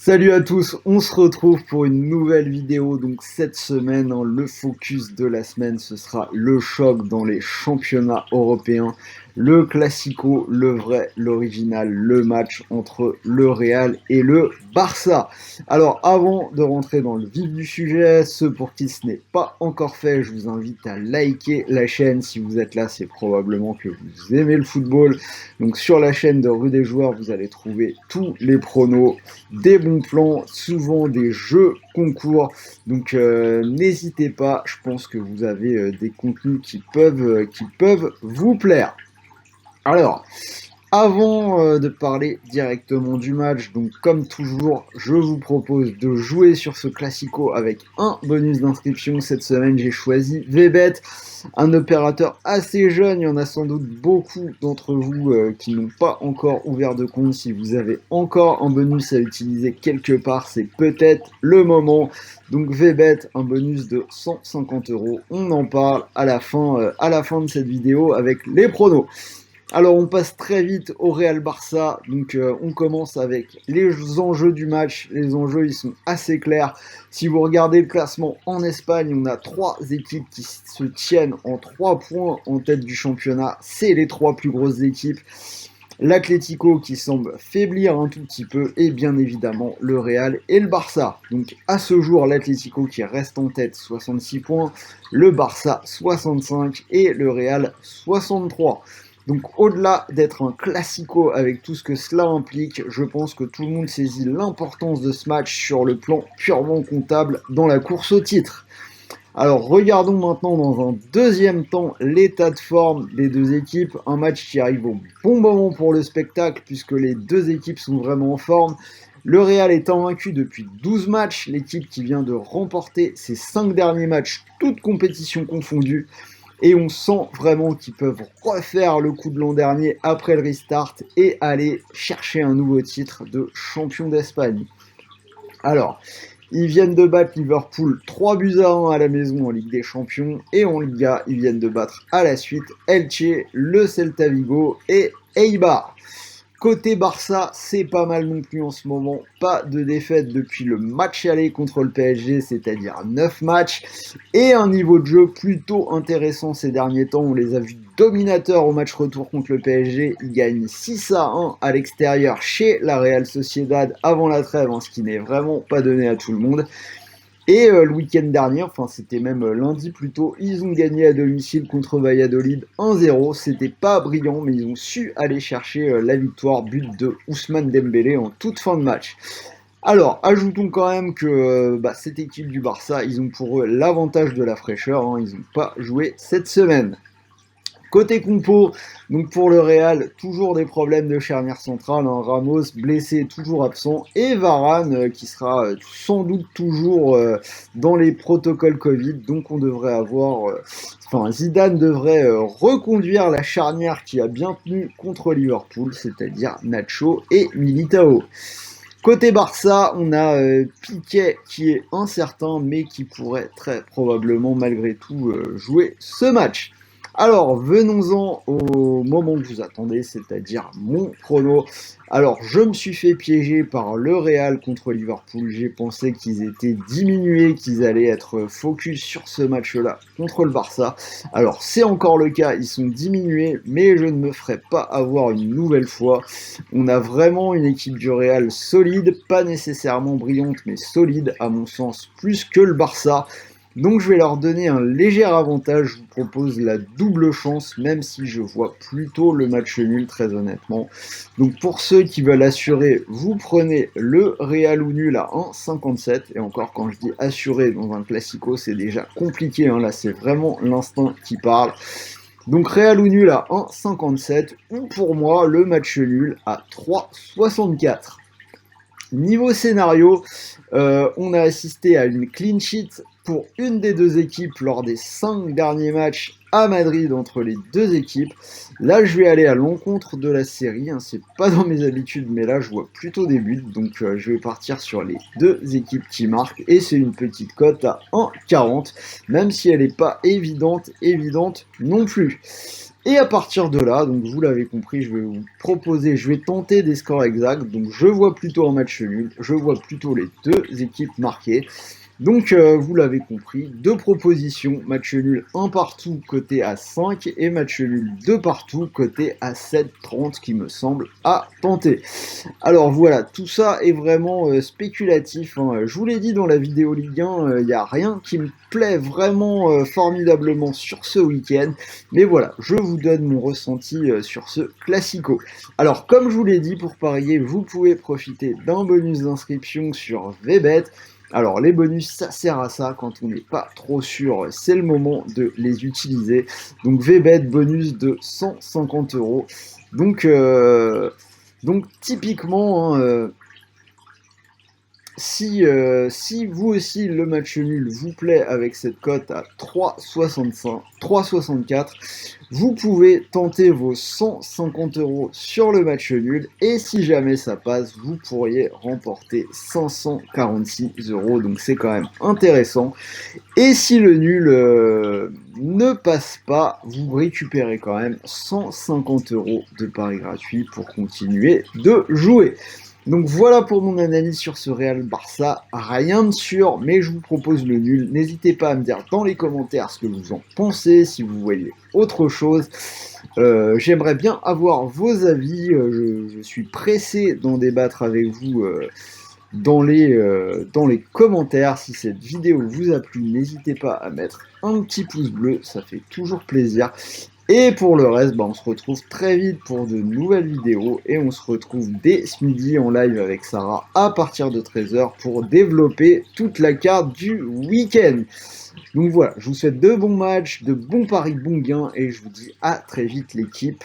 Salut à tous, on se retrouve pour une nouvelle vidéo. Donc cette semaine, le focus de la semaine, ce sera le choc dans les championnats européens, le Classico, le vrai, l'original, le match entre le Real et le Barça. Alors avant de rentrer dans le vif du sujet, ceux pour qui ce n'est pas encore fait, je vous invite à liker la chaîne. Si vous êtes là, c'est probablement que vous aimez le football. Donc sur la chaîne de Rue des Joueurs, vous allez trouver tous les pronos, des bons plans, souvent des jeux concours. Donc n'hésitez pas, je pense que vous avez des contenus qui peuvent vous plaire. Alors, avant de parler directement du match, donc comme toujours, je vous propose de jouer sur ce Classico avec un bonus d'inscription. Cette semaine, j'ai choisi VBet, un opérateur assez jeune. Il y en a sans doute beaucoup d'entre vous qui n'ont pas encore ouvert de compte. Si vous avez encore un bonus à utiliser quelque part, c'est peut-être le moment. Donc VBet, un bonus de 150 euros. On en parle à la fin de cette vidéo avec les pronos. Alors on passe très vite au Real Barça, donc on commence avec les enjeux du match. Les enjeux ils sont assez clairs. Si vous regardez le classement en Espagne, on a trois équipes qui se tiennent en 3 points en tête du championnat. C'est les trois plus grosses équipes. L'Atlético qui semble faiblir un tout petit peu et bien évidemment le Real et le Barça. Donc à ce jour l'Atlético qui reste en tête 66 points, le Barça 65 et le Real 63. Donc au-delà d'être un classico avec tout ce que cela implique, je pense que tout le monde saisit l'importance de ce match sur le plan purement comptable dans la course au titre. Alors regardons maintenant dans un deuxième temps l'état de forme des deux équipes, un match qui arrive au bon moment pour le spectacle puisque les deux équipes sont vraiment en forme. Le Real est invaincu depuis 12 matchs, l'équipe qui vient de remporter ses 5 derniers matchs, toutes compétitions confondues. Et on sent vraiment qu'ils peuvent refaire le coup de l'an dernier après le restart et aller chercher un nouveau titre de champion d'Espagne. Alors, ils viennent de battre Liverpool 3-1 à la maison en Ligue des Champions et en Liga, ils viennent de battre à la suite Elche, le Celta Vigo et Eibar. Côté Barça, c'est pas mal non plus en ce moment. Pas de défaite depuis le match aller contre le PSG, c'est-à-dire 9 matchs. Et un niveau de jeu plutôt intéressant ces derniers temps. On les a vus dominateurs au match retour contre le PSG. Ils gagnent 6-1 à l'extérieur chez la Real Sociedad avant la trêve, ce qui n'est vraiment pas donné à tout le monde. Et le week-end dernier, enfin c'était même lundi plutôt, ils ont gagné à domicile contre Valladolid 1-0. C'était pas brillant, mais ils ont su aller chercher la victoire, but de Ousmane Dembélé en toute fin de match. Alors, ajoutons quand même que cette équipe du Barça, ils ont pour eux l'avantage de la fraîcheur, ils n'ont pas joué cette semaine. Côté compo, donc pour le Real, toujours des problèmes de charnière centrale, Ramos blessé, toujours absent, et Varane qui sera sans doute toujours dans les protocoles Covid, donc on devrait avoir, Zidane devrait reconduire la charnière qui a bien tenu contre Liverpool, c'est-à-dire Nacho et Militao. Côté Barça, on a Piqué qui est incertain, mais qui pourrait très probablement malgré tout jouer ce match. Alors, venons-en au moment que vous attendez, c'est-à-dire mon prono. Alors, je me suis fait piéger par le Real contre Liverpool. J'ai pensé qu'ils étaient diminués, qu'ils allaient être focus sur ce match-là contre le Barça. Alors, c'est encore le cas, ils sont diminués, mais je ne me ferai pas avoir une nouvelle fois. On a vraiment une équipe du Real solide, pas nécessairement brillante, mais solide, à mon sens, plus que le Barça. Donc je vais leur donner un léger avantage, je vous propose la double chance, même si je vois plutôt le match nul, très honnêtement. Donc pour ceux qui veulent assurer, vous prenez le Real ou nul à 1,57, et encore quand je dis assurer dans un classico, c'est déjà compliqué, là c'est vraiment l'instinct qui parle. Donc Real ou nul à 1,57, ou pour moi le match nul à 3,64. Niveau scénario, on a assisté à une clean sheet pour une des deux équipes lors des 5 derniers matchs à Madrid entre les deux équipes. Là, je vais aller à l'encontre de la série, c'est pas dans mes habitudes, mais là, je vois plutôt des buts, donc je vais partir sur les deux équipes qui marquent, et c'est une petite cote à 1,40, même si elle n'est pas évidente non plus. Et à partir de là, donc vous l'avez compris, je vais vous proposer, je vais tenter des scores exacts. Donc je vois plutôt un match nul, je vois plutôt les deux équipes marquées. Donc vous l'avez compris, deux propositions, match nul 1 partout côté à 5 et match nul 2 partout côté à 7,30 qui me semble à tenter. Alors voilà, tout ça est vraiment spéculatif, hein. Je vous l'ai dit dans la vidéo Ligue 1, il n'y a rien qui me plaît vraiment formidablement sur ce week-end. Mais voilà, je vous donne mon ressenti sur ce Classico. Alors comme je vous l'ai dit, pour parier, vous pouvez profiter d'un bonus d'inscription sur VBet. Alors les bonus, ça sert à ça quand on n'est pas trop sûr, c'est le moment de les utiliser. Donc VBet, bonus de 150 euros. Donc, donc typiquement, hein, si vous aussi le match nul vous plaît avec cette cote à 3,65, 3,64, vous pouvez tenter vos 150 euros sur le match nul et si jamais ça passe, vous pourriez remporter 546 euros. Donc c'est quand même intéressant. Et si le nul ne passe pas, vous récupérez quand même 150 euros de pari gratuit pour continuer de jouer. Donc voilà pour mon analyse sur ce Real Barça. Rien de sûr, mais je vous propose le nul. N'hésitez pas à me dire dans les commentaires ce que vous en pensez, si vous voyez autre chose. J'aimerais bien avoir vos avis. Je suis pressé d'en débattre avec vous. Dans les commentaires. Si cette vidéo vous a plu, n'hésitez pas à mettre un petit pouce bleu, ça fait toujours plaisir. Et pour le reste, on se retrouve très vite pour de nouvelles vidéos et on se retrouve dès ce midi en live avec Sarah à partir de 13h pour développer toute la carte du week-end. Donc voilà, je vous souhaite de bons matchs, de bons paris, de bons gains et je vous dis à très vite l'équipe.